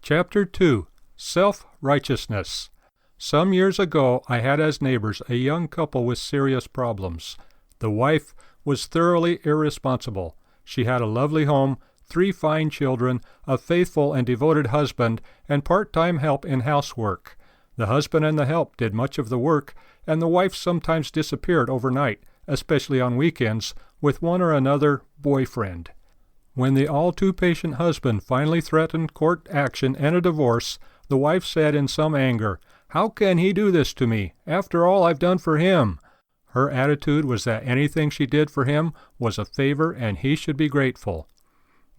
Chapter 2. Self-Righteousness. Some years ago I had as neighbors a young couple with serious problems. The wife was thoroughly irresponsible. She had a lovely home, 3 fine children, a faithful and devoted husband, and part-time help in housework. The husband and the help did much of the work, and the wife sometimes disappeared overnight, especially on weekends, with one or another boyfriend. When the all-too-patient husband finally threatened court action and a divorce, the wife said in some anger, "How can he do this to me, after all I've done for him?" Her attitude was that anything she did for him was a favor and he should be grateful.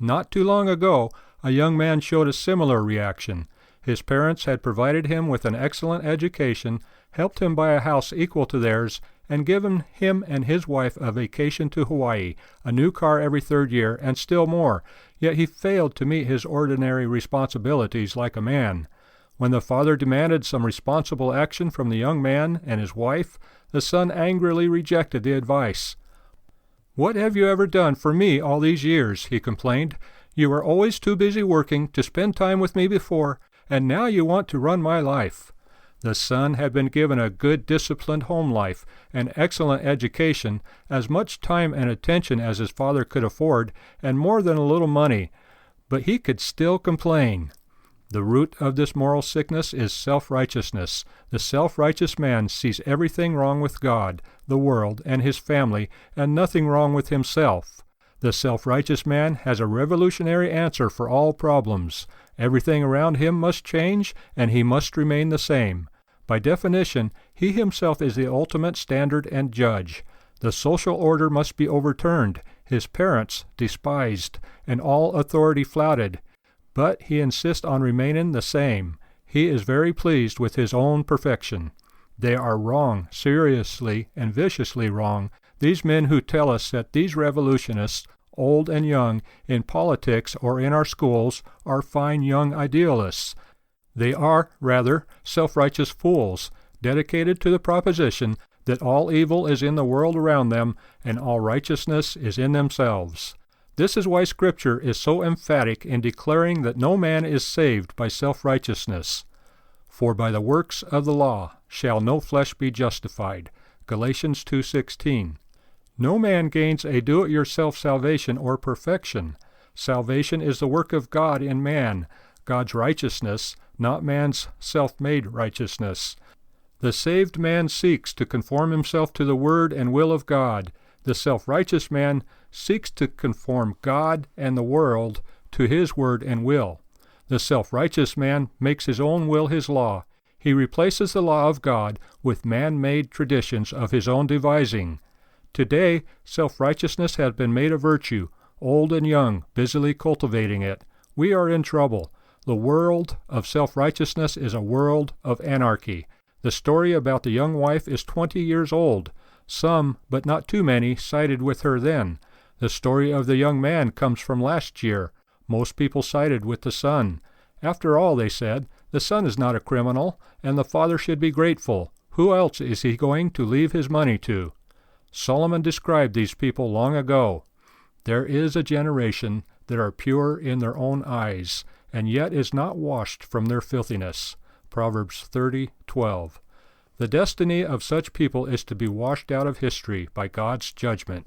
Not too long ago, a young man showed a similar reaction. His parents had provided him with an excellent education, helped him buy a house equal to theirs, and given him and his wife a vacation to Hawaii, a new car every 3rd year, and still more, yet he failed to meet his ordinary responsibilities like a man. When the father demanded some responsible action from the young man and his wife, the son angrily rejected the advice. "What have you ever done for me all these years?" he complained. "You were always too busy working to spend time with me before, and now you want to run my life." The son had been given a good disciplined home life, an excellent education, as much time and attention as his father could afford, and more than a little money. But he could still complain. The root of this moral sickness is self-righteousness. The self-righteous man sees everything wrong with God, the world, and his family, and nothing wrong with himself. The self-righteous man has a revolutionary answer for all problems. Everything around him must change, and he must remain the same. By definition, he himself is the ultimate standard and judge. The social order must be overturned, his parents despised, and all authority flouted. But he insists on remaining the same. He is very pleased with his own perfection. They are wrong, seriously and viciously wrong, these men who tell us that these revolutionists, old and young, in politics or in our schools, are fine young idealists. They are, rather, self-righteous fools, dedicated to the proposition that all evil is in the world around them and all righteousness is in themselves. This is why Scripture is so emphatic in declaring that no man is saved by self-righteousness. "For by the works of the law shall no flesh be justified." Galatians 2:16. No man gains a do-it-yourself salvation or perfection. Salvation is the work of God in man, God's righteousness, not man's self-made righteousness. The saved man seeks to conform himself to the word and will of God. The self-righteous man seeks to conform God and the world to his word and will. The self-righteous man makes his own will his law. He replaces the law of God with man-made traditions of his own devising. Today, self-righteousness has been made a virtue, old and young, busily cultivating it. We are in trouble. The world of self-righteousness is a world of anarchy. The story about the young wife is 20 years old. Some, but not too many, sided with her then. The story of the young man comes from last year. Most people sided with the son. After all, they said, the son is not a criminal, and the father should be grateful. Who else is he going to leave his money to? Solomon described these people long ago. There is a generation that are pure in their own eyes, and yet is not washed from their filthiness. Proverbs 30:12. The destiny of such people is to be washed out of history by God's judgment.